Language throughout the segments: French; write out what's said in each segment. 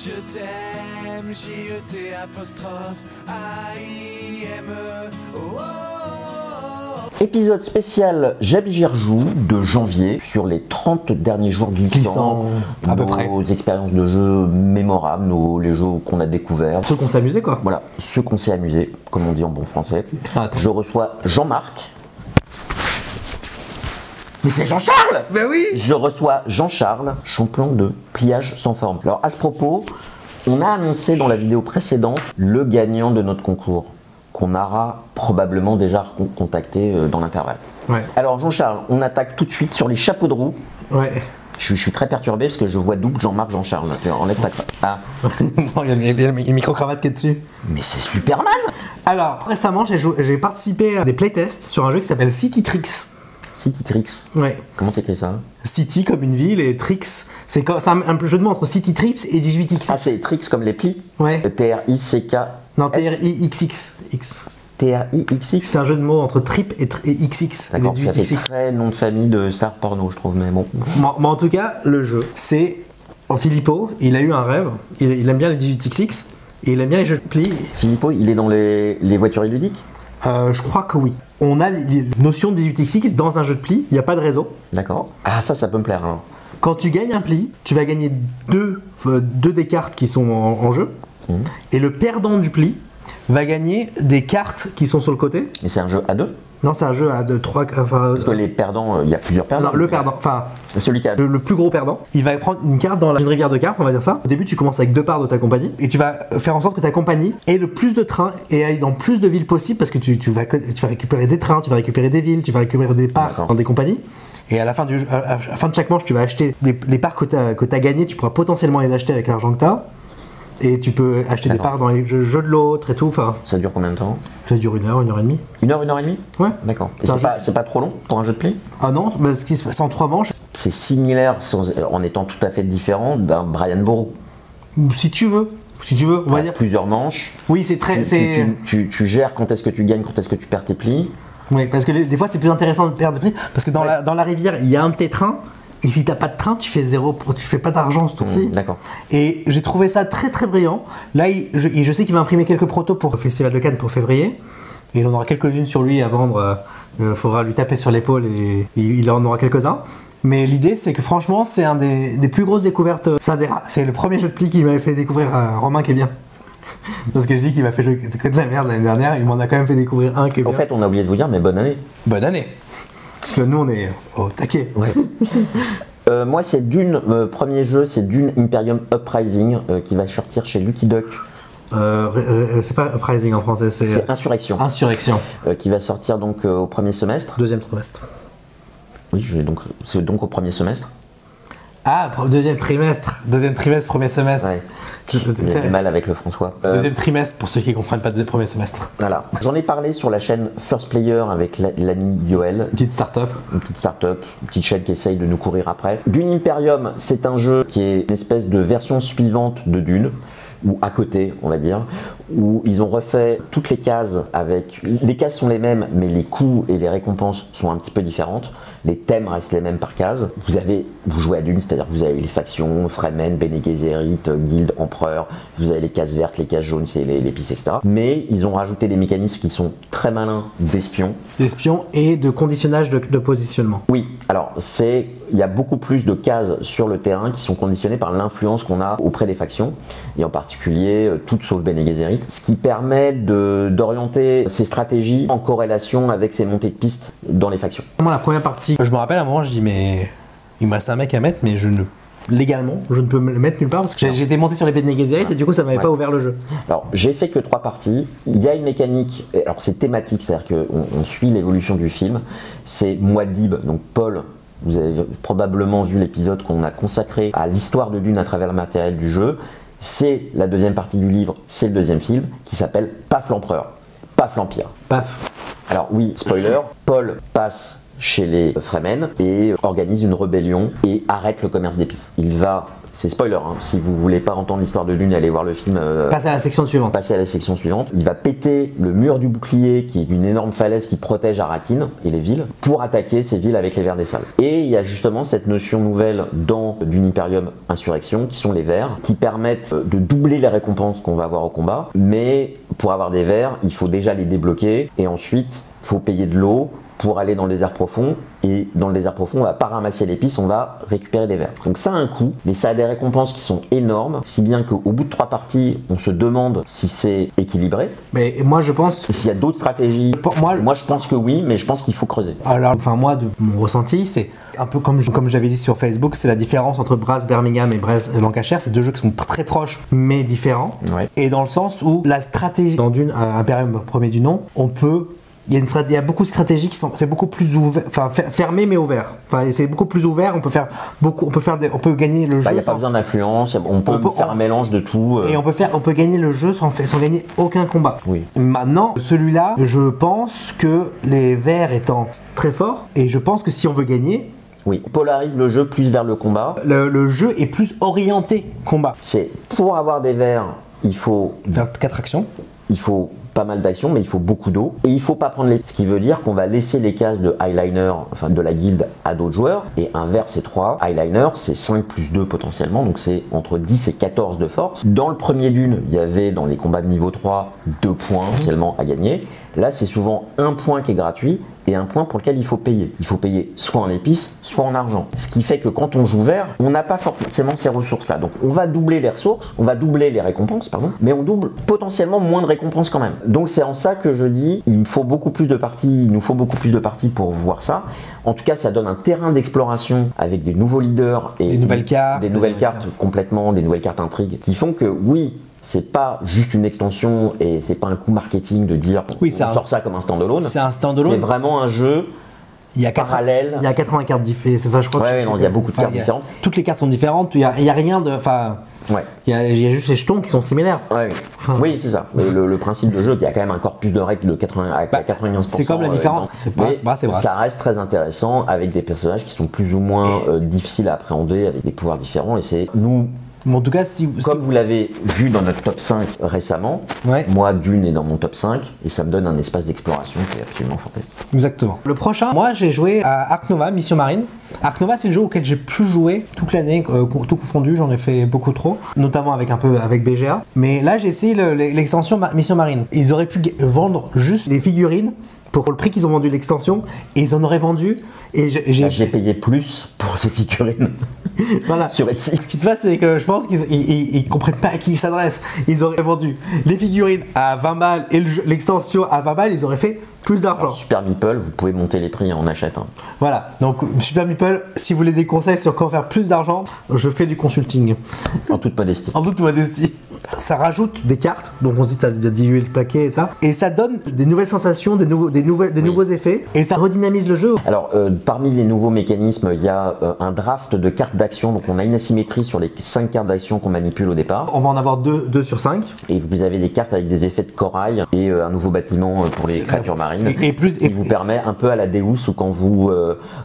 Je t'aime, J-E-T apostrophe A-I-M-E. Oh, oh, oh. Épisode spécial Jabi Girjou de janvier sur les 30 derniers jours glissants, à peu près. Nos expériences de jeux mémorables, les jeux qu'on a découverts. Ceux qu'on s'est amusé quoi. Voilà, ceux qu'on s'est amusés, comme on dit en bon français. Attends. Je reçois Jean-Marc. Mais c'est Jean-Charles! Ben oui! Je reçois Jean-Charles, champion de pliage sans forme. Alors à ce propos, on a annoncé dans la vidéo précédente le gagnant de notre concours, qu'on aura probablement déjà contacté dans l'intervalle. Ouais. Alors Jean-Charles, on attaque tout de suite sur les chapeaux de roue. Ouais. Je suis très perturbé parce que je vois double Jean-Marc, Jean-Charles. Enlève ta cravate. Ah, Non, il y a une micro-cravate qui est dessus. mais c'est Superman! Alors, récemment, j'ai participé à des playtests sur un jeu qui s'appelle City Tricks. City Tricks. Ouais. Comment t'écris ça? City comme une ville et Tricks, c'est un jeu de mots entre City Trips et 18XX. Ah, c'est Tricks comme les plis? Ouais. T-R-I-C-K. Non, TRIXX. X. T-R-I-X-X. C'est un jeu de mots entre trip et XX. Et D'accord, ça fait 18XX. très nom de famille de star porno, je trouve, mais bon. Mais en tout cas, le jeu, c'est Philippot, il a eu un rêve, il aime bien les 18XX et il aime bien les jeux de plis. Philippot, il est dans les voitures ludiques? Je crois que oui. On a les notions de 18XX dans un jeu de plis, il n'y a pas de réseau. D'accord. Ah, ça peut me plaire. Alors. Quand tu gagnes un pli, tu vas gagner deux des cartes qui sont en jeu. Et le perdant du pli va gagner des cartes qui sont sur le côté. Mais c'est un jeu à deux? Non, c'est un jeu à 2, 3. Parce que les perdants, il y a plusieurs perdants. Non, le perdant, enfin, Celui qui a. le plus gros perdant, il va prendre une carte dans une rivière de cartes, on va dire ça. Au début, tu commences avec 2 parts de ta compagnie et tu vas faire en sorte que ta compagnie ait le plus de trains et aille dans plus de villes possibles parce que tu vas récupérer des trains, tu vas récupérer des villes, tu vas récupérer des parts dans des compagnies. Et à la fin de chaque manche, tu vas acheter les parts que tu as gagnées, tu pourras potentiellement les acheter avec l'argent que tu as. Et tu peux acheter des parts dans les jeux de l'autre et tout. Enfin, Ça dure combien de temps? ça dure 1 heure, 1 heure et demie. 1 heure, 1 heure et demie? Ouais. D'accord. Et C'est un c'est pas trop long pour un jeu de pli? Ah non, parce qu'il se passe en 3 manches. C'est similaire, en étant tout à fait différent, d'un Brian Boru. Si tu veux, on va dire. Plusieurs manches. Oui, c'est très. Tu gères quand est-ce que tu gagnes, quand est-ce que tu perds tes plis. Oui, parce que des fois c'est plus intéressant de perdre des prix. Parce que dans la rivière, il y a un de tes trains. Et si t'as pas de train, tu fais pas d'argent ce tour-ci. D'accord. Et j'ai trouvé ça très très brillant. Là, je sais qu'il va imprimer quelques protos pour le Festival de Cannes pour février. Et il en aura quelques-unes sur lui à vendre. Il faudra lui taper sur l'épaule et il en aura quelques-uns. Mais l'idée, c'est que franchement, c'est un des plus grosses découvertes. C'est le premier jeu de pli qui m'avait fait découvrir Romain qui est bien. Parce que je dis qu'il m'a fait jouer que de la merde l'année dernière, il m'en a quand même fait découvrir un qui est bien. En fait, on a oublié de vous dire, mais bonne année. Bonne année. Parce que nous, on est au taquet. Ouais. Moi, c'est Dune, premier jeu, c'est Dune Imperium Uprising qui va sortir chez Lucky Duck. C'est pas Uprising en français, C'est Insurrection. Insurrection. Qui va sortir donc au premier semestre. Deuxième trimestre. Oui, c'est donc au premier semestre. Ah, deuxième trimestre, premier semestre. Ouais. J'ai du mal avec le François. Deuxième trimestre, pour ceux qui ne comprennent pas, premier semestre. Voilà. J'en ai parlé sur la chaîne First Player avec l'ami Yoel. Une petite start-up. Une petite chaîne qui essaye de nous courir après. Dune Imperium, c'est un jeu qui est une espèce de version suivante de Dune, ou à côté, on va dire, où ils ont refait toutes les cases avec... Les cases sont les mêmes, mais les coûts et les récompenses sont un petit peu différentes. Les thèmes restent les mêmes par case. Vous jouez à Dune, c'est-à-dire que vous avez les factions, Fremen, Bene Gesserit, Guild, Empereur, vous avez les cases vertes, les cases jaunes, c'est les pistes, etc. Mais ils ont rajouté des mécanismes qui sont très malins d'espions. D'espions et de conditionnage de positionnement. Oui, alors il y a beaucoup plus de cases sur le terrain qui sont conditionnées par l'influence qu'on a auprès des factions, et en particulier toutes sauf Bene Gesserit, ce qui permet d'orienter ses stratégies en corrélation avec ses montées de pistes dans les factions. La première partie, je me rappelle à un moment, je dis mais il me reste un mec à mettre, mais légalement, je ne peux me le mettre nulle part parce que j'étais monté sur les Bene Gesserit et du coup ça m'avait pas ouvert le jeu. Alors j'ai fait que 3 parties, il y a une mécanique, alors c'est thématique, c'est-à-dire qu'on suit l'évolution du film, c'est Muad'Dib, donc Paul, vous avez probablement vu l'épisode qu'on a consacré à l'histoire de Dune à travers le matériel du jeu, c'est la deuxième partie du livre, c'est le deuxième film, qui s'appelle Paf l'Empereur, Paf l'Empire. Paf. Alors oui, spoiler, Paul passe chez les Fremen et organise une rébellion et arrête le commerce d'épices. Il va c'est spoiler, hein. Si vous voulez pas entendre l'histoire de Dune, allez voir le film. Passer à la section suivante. Passer à la section suivante. Il va péter le mur du bouclier, qui est une énorme falaise qui protège Arrakeen et les villes, pour attaquer ces villes avec les vers des salles. Et il y a justement cette notion nouvelle dans Dune Imperium Insurrection, qui sont les vers, qui permettent de doubler les récompenses qu'on va avoir au combat. Mais pour avoir des vers, il faut déjà les débloquer, et ensuite, il faut payer de l'eau pour aller dans le désert profond, et dans le désert profond, on va pas ramasser l'épice, on va récupérer des vers. Donc ça a un coût, mais ça a des récompenses qui sont énormes, si bien qu'au bout de 3 parties, on se demande si c'est équilibré. Mais moi je pense... S'il y a d'autres stratégies, moi je pense que oui, mais je pense qu'il faut creuser. Alors, enfin moi, de mon ressenti, c'est un peu comme j'avais dit sur Facebook, c'est la différence entre Brass Birmingham et Brass Lancashire, c'est 2 jeux qui sont très proches, mais différents. Ouais. Et dans le sens où la stratégie dans Dune, Imperium premier du nom, on peut... Il y a beaucoup de stratégies qui sont, c'est beaucoup plus ouvert, enfin fermé mais ouvert. Enfin, c'est beaucoup plus ouvert. On peut faire beaucoup, on peut gagner le jeu. Il n'y a pas besoin d'influence. On peut faire un mélange de tout. Et on peut gagner le jeu sans gagner aucun combat. Oui. Maintenant, celui-là, je pense que les verts étant très forts, et je pense que si on veut gagner, oui, on polarise le jeu plus vers le combat. Le jeu est plus orienté combat. C'est pour avoir des verts, il faut faire 4 actions. Il faut pas mal d'actions, mais il faut beaucoup d'eau. Et il faut pas prendre les... Ce qui veut dire qu'on va laisser les cases de eyeliner, enfin de la guilde, à d'autres joueurs. Et un vert, c'est 3. Eyeliner, c'est 5 plus 2 potentiellement. Donc c'est entre 10 et 14 de force. Dans le premier Dune, il y avait dans les combats de niveau 3, 2 points potentiellement à gagner. Là, c'est souvent un point qui est gratuit et un point pour lequel il faut payer. Il faut payer soit en épices, soit en argent. Ce qui fait que quand on joue vert, on n'a pas forcément ces ressources-là. Donc on va doubler les ressources, on va doubler les récompenses, pardon, mais on double potentiellement moins de récompenses quand même. Donc c'est en ça que je dis, il nous faut beaucoup plus de parties pour voir ça. En tout cas, ça donne un terrain d'exploration avec des nouveaux leaders et des nouvelles cartes, complètement, des nouvelles cartes intrigues qui font que oui, c'est pas juste une extension et c'est pas un coup marketing de dire on sort ça comme un standalone. C'est un standalone. C'est vraiment un jeu parallèle. Il y a 80 cartes différentes. Enfin, je crois il y a beaucoup de cartes différentes. Toutes les cartes sont différentes. Il y a rien de. Enfin. Ouais. Il y a juste les jetons qui sont similaires. Ouais. Enfin, oui, c'est ça. Le principe de jeu, il y a quand même un corpus de règles de 95%. C'est comme la différence. C'est ça reste très intéressant avec des personnages qui sont plus ou moins difficiles à appréhender, avec des pouvoirs différents. Et c'est nous. Mais en tout cas, comme vous l'avez vu dans notre top 5 récemment, moi Dune est dans mon top 5 et ça me donne un espace d'exploration qui est absolument fantastique. Exactement. Le prochain, moi j'ai joué à Ark Nova, Mission Marine. Ark Nova, c'est le jeu auquel j'ai plus joué toute l'année, tout confondu, j'en ai fait beaucoup trop, notamment avec BGA. Mais là j'ai essayé l'extension Mission Marine. Ils auraient pu vendre juste les figurines pour le prix qu'ils ont vendu l'extension, et ils en auraient vendu. Et j'ai payé plus pour ces figurines. Voilà. Sur Etsy. Ce qui se passe, c'est que je pense qu'ils comprennent pas à qui ils s'adressent. Ils auraient vendu les figurines à 20 balles et l'extension à 20 balles, ils auraient fait plus d'argent. Super Meeple, vous pouvez monter les prix, on achète. Hein. Voilà, donc Super Meeple, si vous voulez des conseils sur comment faire plus d'argent, je fais du consulting. En toute modestie. En toute modestie. Ça rajoute des cartes, donc on se dit que ça diluer le paquet et ça. Et ça donne des nouvelles sensations, des nouveaux effets, et ça redynamise le jeu. Alors, parmi les nouveaux mécanismes, il y a un draft de cartes d'action, donc on a une asymétrie sur les 5 cartes d'action qu'on manipule au départ. On va en avoir 2 sur 5. Et vous avez des cartes avec des effets de corail et un nouveau bâtiment pour les créatures marines. Qui vous permet un peu à la Deus où quand vous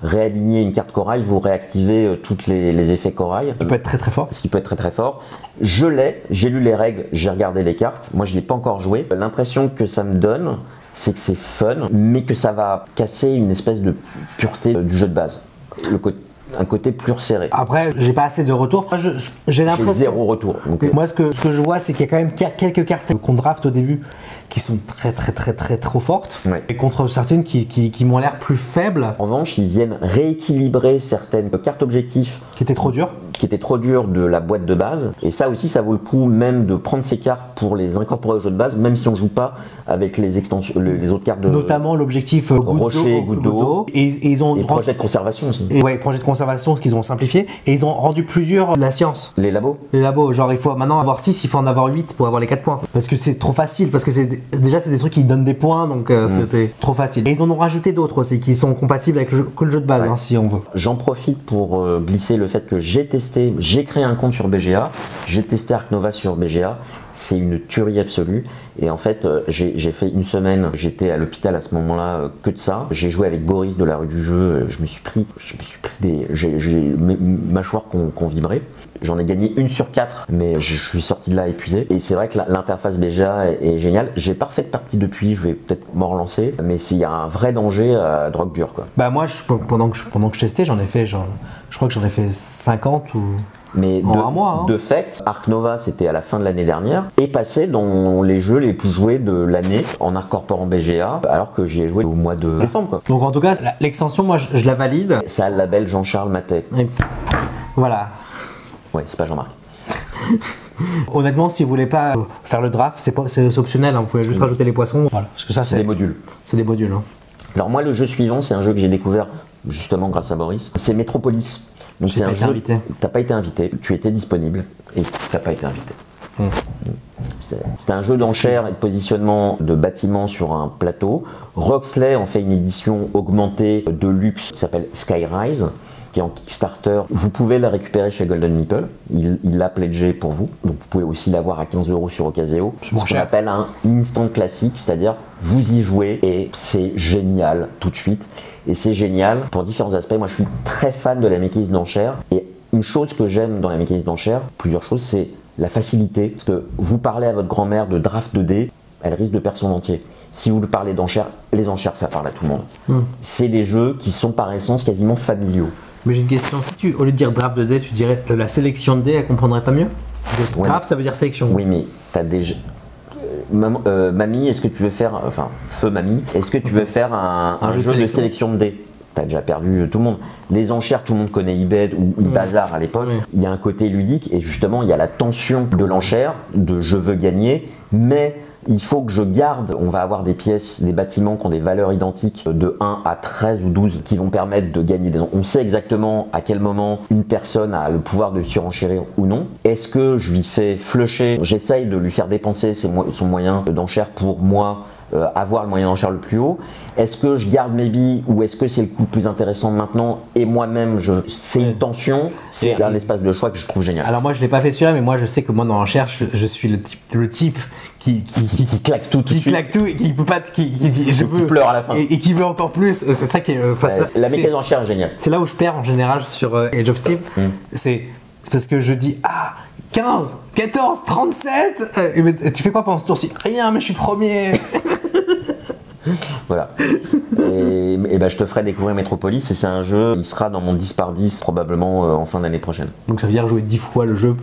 réalignez une carte corail, vous réactivez tous les effets corail. Ce qui peut être très très fort. Ce qui peut être très très fort. J'ai lu les règles, j'ai regardé les cartes. Moi, je l'ai pas encore joué. L'impression que ça me donne, c'est que c'est fun, mais que ça va casser une espèce de pureté du jeu de base. Un côté plus resserré. Après, j'ai pas assez de retours. J'ai l'impression. J'ai 0 retour. Donc, moi, ce que je vois, c'est qu'il y a quand même quelques cartes qu'on draft au début qui sont très trop fortes, et contre certaines qui m'ont l'air plus faibles. En revanche, ils viennent rééquilibrer certaines cartes objectifs qui étaient trop dures de la boîte de base, et ça aussi ça vaut le coup même de prendre ces cartes pour les incorporer au jeu de base, même si on joue pas avec les extensions, les autres cartes de notamment l'objectif rocher, goutte d'eau, et ils ont projet de conservation aussi. Projet de conservation, ce qu'ils ont simplifié, et ils ont rendu plus dur la science. Les labos, genre il faut maintenant avoir 6, il faut en avoir 8 pour avoir les 4 points, parce que c'est trop facile, parce que c'est des trucs qui donnent des points, donc c'était trop facile. Et ils en ont rajouté d'autres aussi qui sont compatibles avec le jeu de base, si on veut. J'en profite pour glisser le fait que j'ai créé un compte sur BGA, j'ai testé Ark Nova sur BGA, c'est une tuerie absolue, et en fait j'ai fait une semaine, j'étais à l'hôpital à ce moment-là que de ça, j'ai joué avec Boris de la rue du jeu, je me suis pris des mâchoires qu'on vibrait. J'en ai gagné 1 sur 4, mais je suis sorti de là épuisé. Et c'est vrai que l'interface déjà est géniale. J'ai pas refait de partie depuis, je vais peut-être m'en relancer. Mais s'il y a un vrai danger à drogue dure, quoi. Bah moi, pendant que je testais, je crois que j'en ai fait 50 ou... Mais en un mois, hein. De fait, Ark Nova, c'était à la fin de l'année dernière, est passé dans les jeux les plus joués de l'année en incorporant BGA, alors que j'y ai joué au mois de décembre, quoi. Donc en tout cas, l'extension, moi, je la valide. Ça a le label Jean-Charles Matet. Et voilà. Ouais, c'est pas Jean-Marc. Honnêtement, si vous voulez pas faire le draft, c'est optionnel, hein, vous pouvez juste rajouter les poissons. Voilà. Parce que ça, C'est des modules. C'est des modules. Hein. Alors moi, le jeu suivant, c'est un jeu que j'ai découvert justement grâce à Boris. C'est Metropolis. Donc J'ai pas été invité. T'as pas été invité, tu étais disponible et t'as pas été invité. C'était un jeu d'enchères et de positionnement de bâtiments sur un plateau. Roxley en fait une édition augmentée de luxe qui s'appelle Skyrise, qui est en Kickstarter. Vous pouvez la récupérer chez Golden Meeple, il l'a pledgé pour vous. Donc vous pouvez aussi l'avoir à 15 € sur Ocaseo. Ce qu'on appelle un instant classique, c'est-à-dire vous y jouez et c'est génial tout de suite. Et c'est génial pour différents aspects. Moi, je suis très fan de la mécanique d'enchères. Et une chose que j'aime dans la mécanique d'enchères, plusieurs choses, c'est la facilité. Parce que vous parlez à votre grand-mère de draft 2D, elle risque de perdre son entier. Si vous lui parlez d'enchères, les enchères, ça parle à tout le monde. C'est des jeux qui sont par essence quasiment familiaux. Mais j'ai une question. Si au lieu de dire draft 2D, tu dirais la sélection de dés, elle comprendrait pas mieux? Draft, ça veut dire sélection. Oui, mais t'as déjà... mamie, est-ce que tu veux faire, enfin, feu mamie, est-ce que tu veux faire un jeu de sélection de dés? T'as déjà perdu tout le monde. Les enchères, tout le monde connaît eBay ou eBazaar à l'époque. Il y a un côté ludique et justement, il y a la tension de l'enchère, de je veux gagner, mais il faut que je garde, on va avoir des pièces, des bâtiments qui ont des valeurs identiques de 1 à 13 ou 12 qui vont permettre de gagner des... On sait exactement à quel moment une personne a le pouvoir de surenchérir ou non. Est-ce que je lui fais flusher, j'essaye de lui faire dépenser son moyen d'enchère pour moi avoir le moyen d'enchère le plus haut? Est-ce que je garde mes billes ou est-ce que c'est le coup le plus intéressant maintenant et moi-même c'est une tension, c'est un espace de choix que je trouve génial. Alors moi je l'ai pas fait celui-là, mais moi je sais que moi dans l'enchère je suis le type qui claque tout qui claque tout et qui peut pas qui dit je veux, qui pleure à la fin et qui veut encore plus. C'est ça qui est la mécanique d'enchère est géniale. C'est là où je perds en général sur Age of Steam. C'est parce que je dis 15, 14, 37 mais tu fais quoi pendant ce tour-ci? Rien, mais je suis premier. Voilà. Et ben, je te ferai découvrir Metropolis et c'est un jeu, il sera dans mon 10 par 10 probablement en fin d'année prochaine. Donc ça veut dire jouer 10 fois le jeu,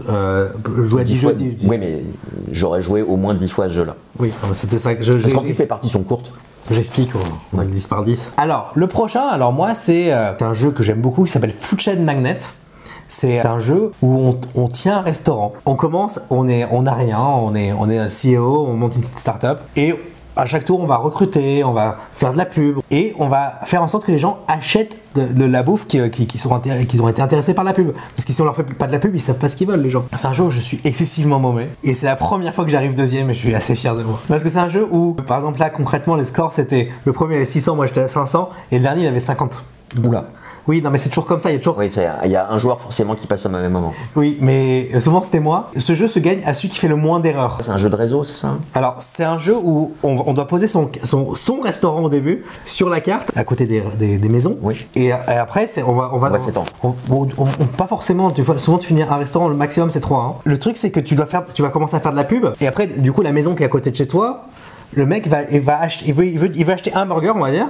jouer à 10 jeux. Oui, mais j'aurais joué au moins 10 fois ce jeu-là. Oui, c'était ça que Parce qu'en plus les parties sont courtes. J'explique au 10 par 10. Alors, le prochain, moi c'est un jeu que j'aime beaucoup qui s'appelle Food Chain Magnet. C'est un jeu où on tient un restaurant. On commence, on n'a rien, on est le CEO, on monte une petite start-up et à chaque tour on va recruter, on va faire de la pub et on va faire en sorte que les gens achètent de la bouffe qui ont été intéressés par la pub. Parce que si on leur fait pas de la pub, ils savent pas ce qu'ils veulent les gens. C'est un jeu où je suis excessivement mauvais et c'est la première fois que j'arrive deuxième et je suis assez fier de moi. Parce que c'est un jeu où, par exemple là concrètement les scores c'était, le premier avait 600, moi j'étais à 500 et le dernier il avait 50. Oula. Oui, non mais c'est toujours comme ça, il y a toujours... Oui, il y a un joueur forcément qui passe au même moment. Oui, mais souvent c'était moi. Ce jeu se gagne à celui qui fait le moins d'erreurs. C'est un jeu de réseau, c'est ça? Alors, c'est un jeu où on doit poser son restaurant au début sur la carte, à côté des maisons. Oui. Et après, on va s'étendre. Pas forcément, souvent tu finis un restaurant, le maximum c'est 3. Hein. Le truc c'est que tu vas commencer à faire de la pub, et après, du coup, la maison qui est à côté de chez toi, le mec il veut acheter un burger, on va dire.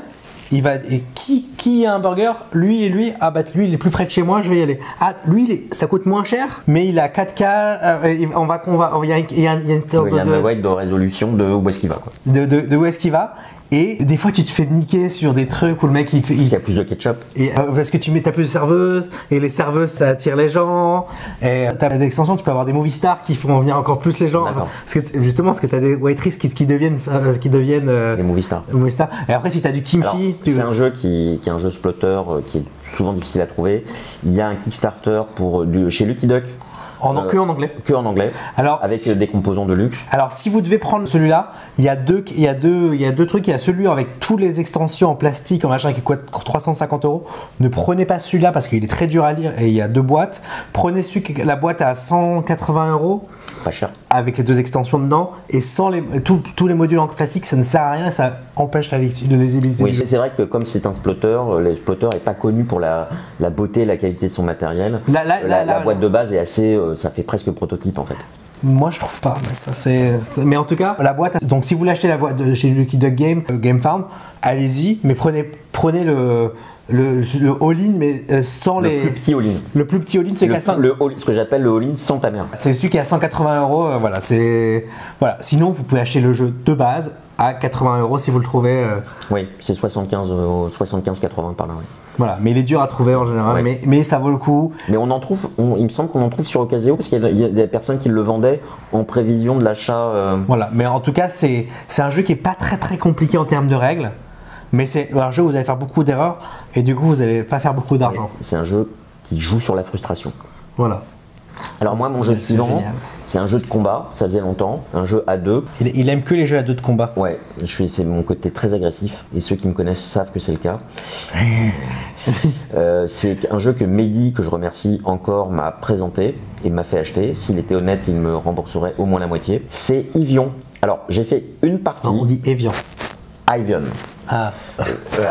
Qui a un burger? Lui et lui. Ah bah lui il est plus près de chez moi, je vais y aller. Ah lui ça coûte moins cher, mais il a 4K. Il y a une sorte de résolution de où est-ce qu'il va quoi. De où est-ce qu'il va. Et des fois tu te fais niquer sur des trucs où le mec il y a plus de ketchup. Et parce que t'as plus de serveuses et les serveuses ça attire les gens. Et t'as des extensions, tu peux avoir des movie stars qui font venir encore plus les gens. Parce que t'as des waitresses qui deviennent les movie stars. Et après si t'as du kimchi, c'est un jeu qui est un jeu splotter qui est souvent difficile à trouver. Il y a un Kickstarter chez Lucky Duck. Que en anglais. Que en anglais. Alors, avec des composants de luxe. Alors, si vous devez prendre celui-là, il y a deux trucs. Il y a celui avec toutes les extensions en plastique, en machin, qui coûte 350 €. Ne prenez pas celui-là parce qu'il est très dur à lire et il y a 2 boîtes. Prenez la boîte à 180 €. Pas cher. Avec les 2 extensions dedans et sans tous les modules en plastique, ça ne sert à rien, ça empêche la lisibilité. Oui, c'est vrai que comme c'est un spotter, le spotter n'est pas connu pour la beauté et la qualité de son matériel. La boîte de base est assez, ça fait presque prototype en fait. Moi je trouve pas, mais ça mais en tout cas la boîte. Donc si vous l'achetez la boîte chez Lucky Duck Game, Game Farm, allez-y, mais prenez le all-in, mais sans le plus petit all-in. Le plus petit all-in, c'est ce que j'appelle le all-in sans ta mère. C'est celui qui est à 180 €. Voilà. Sinon, vous pouvez acheter le jeu de base à 80 € si vous le trouvez. Oui, c'est 75-80 par là. Oui. Voilà, mais il est dur à trouver en général, mais ça vaut le coup. Mais on en trouve, il me semble qu'on en trouve sur Ocasio parce qu'il y a des personnes qui le vendaient en prévision de l'achat. Voilà, mais en tout cas, c'est un jeu qui est pas très très compliqué en termes de règles. Mais c'est un jeu où vous allez faire beaucoup d'erreurs et du coup vous n'allez pas faire beaucoup d'argent. C'est un jeu qui joue sur la frustration. Voilà. Alors moi mon jeu suivant, c'est un jeu de combat, ça faisait longtemps, un jeu à 2. Il aime que les jeux à 2 de combat. Ouais, c'est mon côté très agressif et ceux qui me connaissent savent que c'est le cas. C'est un jeu que Mehdi, que je remercie encore, m'a présenté et m'a fait acheter. S'il était honnête, il me rembourserait au moins la moitié. C'est Evian. Alors j'ai fait une partie. Non, on dit Evian. Evian. Ah.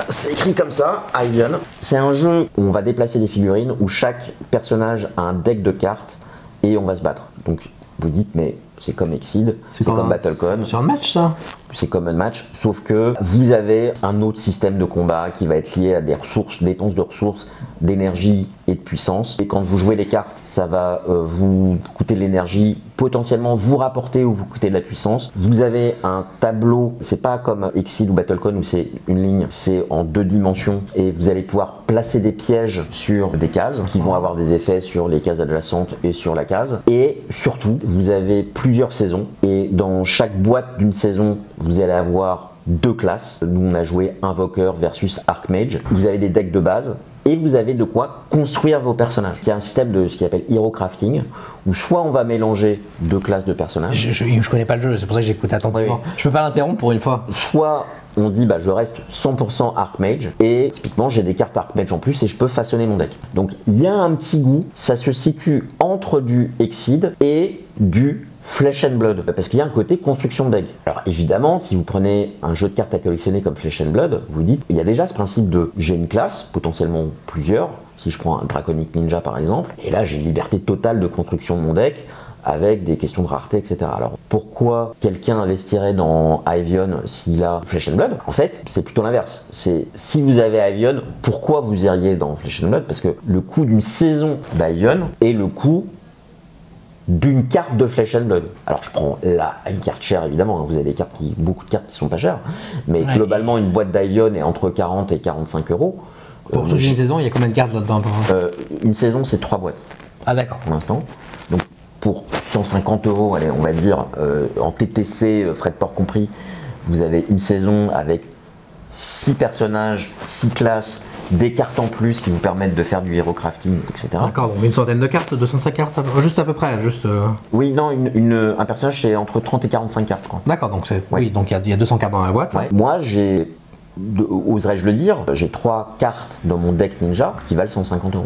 C'est écrit comme ça, Evian. C'est un jeu où on va déplacer des figurines, où chaque personnage a un deck de cartes et on va se battre. Donc vous dites, mais c'est comme Exceed, c'est comme Battlecon. C'est un match ça. C'est comme un match, sauf que vous avez un autre système de combat qui va être lié à des ressources, dépenses de ressources, d'énergie et de puissance. Et quand vous jouez les cartes, ça va vous coûter de l'énergie, potentiellement vous rapporter ou vous coûter de la puissance. Vous avez un tableau, c'est pas comme Exceed ou Battlecon où c'est une ligne, c'est en 2 dimensions et vous allez pouvoir placer des pièges sur des cases qui vont avoir des effets sur les cases adjacentes et sur la case. Et surtout, vous avez plusieurs saisons et dans chaque boîte d'une saison, vous allez avoir 2 classes. Nous, on a joué Invoker versus Archmage. Vous avez des decks de base et vous avez de quoi construire vos personnages. Il y a un système de ce qu'il appelle Hero Crafting où soit on va mélanger 2 classes de personnages. Je connais pas le jeu, c'est pour ça que j'écoute attentivement. Oui. Je peux pas l'interrompre pour une fois. Soit on dit je reste 100% Archmage et typiquement j'ai des cartes Archmage en plus et je peux façonner mon deck. Donc il y a un petit goût, ça se situe entre du Exceed et du Flesh and Blood, parce qu'il y a un côté construction de deck. Alors évidemment, si vous prenez un jeu de cartes à collectionner comme Flesh and Blood, vous dites, il y a déjà ce principe de j'ai une classe, potentiellement plusieurs, si je prends un Draconic Ninja par exemple, et là j'ai une liberté totale de construction de mon deck, avec des questions de rareté, etc. Alors pourquoi quelqu'un investirait dans Evian s'il a Flesh and Blood? En fait, c'est plutôt l'inverse. C'est si vous avez Evian, pourquoi vous iriez dans Flesh and Blood? Parce que le coût d'une saison d'Evian est le coût d'une carte de Flesh and Blood. Alors je prends là une carte chère évidemment, vous avez beaucoup de cartes qui sont pas chères, mais globalement une boîte d'Evian est entre 40 et 45 €. Pour toute une saison, il y a combien de cartes là-dedans? Une saison c'est 3 boîtes. Ah d'accord. Pour l'instant. Donc pour 150 €, allez, on va dire, en TTC, frais de port compris, vous avez une saison avec 6 personnages, 6 classes, des cartes en plus qui vous permettent de faire du hero crafting, etc. D'accord, donc une centaine de cartes, 205 cartes, juste à peu près, juste. Oui, non, un personnage c'est entre 30 et 45 cartes, je crois. D'accord, donc oui, donc il y a 200 cartes dans la boîte. Ouais. Moi, oserais-je le dire, j'ai 3 cartes dans mon deck ninja qui valent 150 €.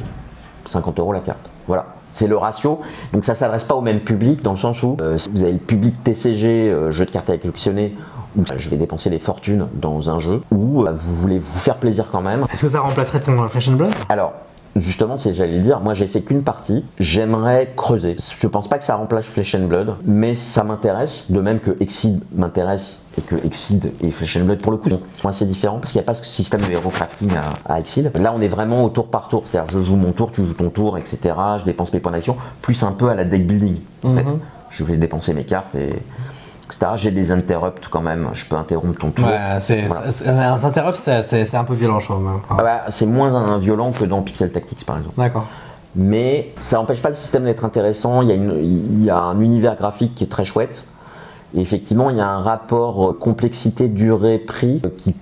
50 € la carte. Voilà. C'est le ratio, donc ça ne s'adresse pas au même public dans le sens où si vous avez le public TCG, jeu de cartes à collectionner, où je vais dépenser des fortunes dans un jeu, ou vous voulez vous faire plaisir quand même. Est-ce que ça remplacerait ton Flesh and Blood? Alors, justement, j'allais le dire, moi j'ai fait qu'une partie, j'aimerais creuser. Je pense pas que ça remplace Flesh and Blood, mais ça m'intéresse, de même que Exceed m'intéresse, et que Exceed et Flesh and Blood pour le coup sont assez différents, parce qu'il n'y a pas ce système de hero crafting à Exceed. Là on est vraiment au tour par tour, c'est-à-dire je joue mon tour, tu joues ton tour, etc. Je dépense mes points d'action, plus un peu à la deck building. En fait, je vais dépenser mes cartes et... etc. J'ai des interrupts quand même, je peux interrompre ton tour. Ouais, un interrupt, c'est un peu violent, je trouve. C'est moins violent que dans Pixel Tactics par exemple. D'accord. Mais ça n'empêche pas le système d'être intéressant, il y a un univers graphique qui est très chouette. Et effectivement, il y a un rapport complexité, durée, prix qui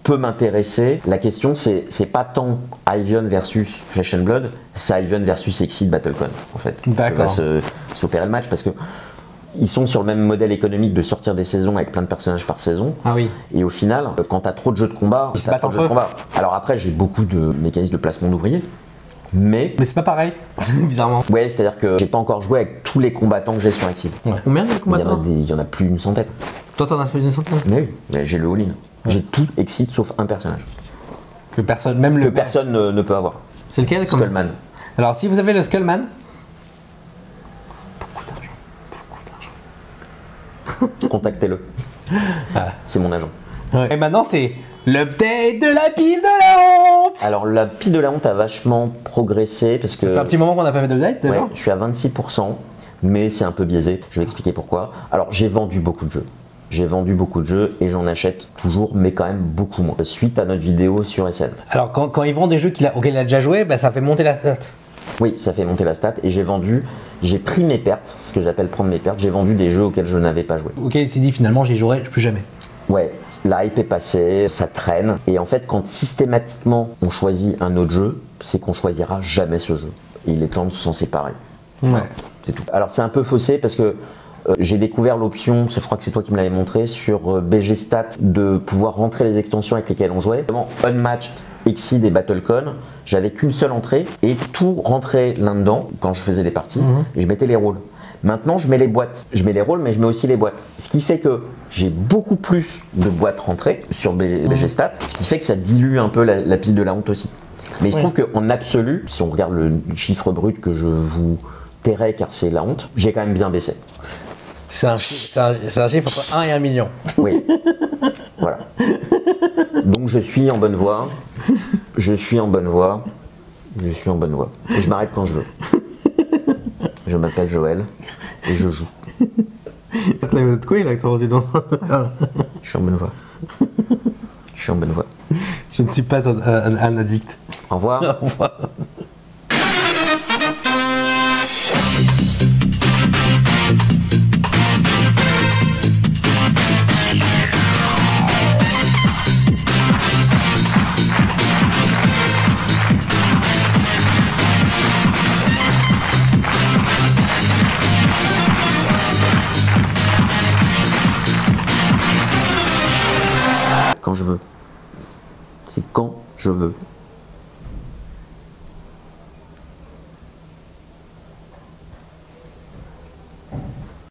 peut m'intéresser. La question, c'est pas tant Ivion versus Flesh and Blood, c'est Ivion versus Exceed BattleCon, en fait. D'accord. Va s'opérer le match parce que ils sont sur le même modèle économique de sortir des saisons avec plein de personnages par saison. Ah oui. Et au final, quand t'as trop de jeux de combat, Ils se t'as battent trop de entre jeux de eux. combat. Alors après, j'ai beaucoup de mécanismes de placement d'ouvriers. Mais Mais c'est pas pareil, bizarrement. ouais, c'est-à-dire que j'ai pas encore joué avec tous les combattants que j'ai sur Exceed. Combien de Il y, en a combattants il y en a plus d'une centaine. Toi, t'en as fait une centaine. Mais oui, mais j'ai le all-in. J'ai tout Exceed sauf un personnage. Que personne, même Que le. personne ne peut avoir. C'est lequel comme... Skullman. Alors, si vous avez le Skullman, Contactez-le. C'est mon agent. et maintenant c'est l'update de la pile de la honte. Alors la pile de la honte a vachement progressé parce que Ça fait un petit moment qu'on n'a pas fait d'update, ouais, d'accord. je suis à 26%, mais c'est un peu biaisé. Je vais expliquer pourquoi. Alors j'ai vendu beaucoup de jeux. J'ai vendu beaucoup de jeux et j'en achète toujours, mais quand même beaucoup moins. Suite à notre vidéo sur SN. Alors, quand ils vendent des jeux auxquels il a déjà joué, bah, ça fait monter la stat. Oui, ça fait monter la stat et j'ai pris mes pertes, ce que j'appelle prendre mes pertes. J'ai vendu des jeux auxquels je n'avais pas joué. Ok, il s'est dit finalement, j'y jouerai plus jamais. Ouais, la hype est passée, ça traîne. Et en fait, quand systématiquement on choisit un autre jeu, c'est qu'on choisira jamais ce jeu. Et il est temps de s'en séparer. Ouais. C'est tout. Alors c'est un peu faussé parce que j'ai découvert l'option, je crois que c'est toi qui me l'avais montré, sur BG Stat, de pouvoir rentrer les extensions avec lesquelles on jouait. Vraiment, Unmatched, Exceed et BattleCon, j'avais qu'une seule entrée et tout rentrait là-dedans quand je faisais des parties et je mettais les rôles. Maintenant, je mets les boîtes. Je mets les rôles, mais je mets aussi les boîtes. Ce qui fait que j'ai beaucoup plus de boîtes rentrées sur BG Stat, ce qui fait que ça dilue un peu la pile de la honte aussi. Mais il se trouve qu'en absolu, si on regarde le chiffre brut que je vous tairai car c'est la honte, j'ai quand même bien baissé. C'est un chiffre entre 1 et 1 million. Oui. Voilà. Donc je suis en bonne voie. Je suis en bonne voie. Je suis en bonne voie. Et je m'arrête quand je veux. Je m'appelle Joël et je joue. C'est la de quoi il a que Je suis en bonne voie. Je suis en bonne voie. Je ne suis pas un addict. Au revoir. Au revoir. Quand je veux. C'est quand je veux.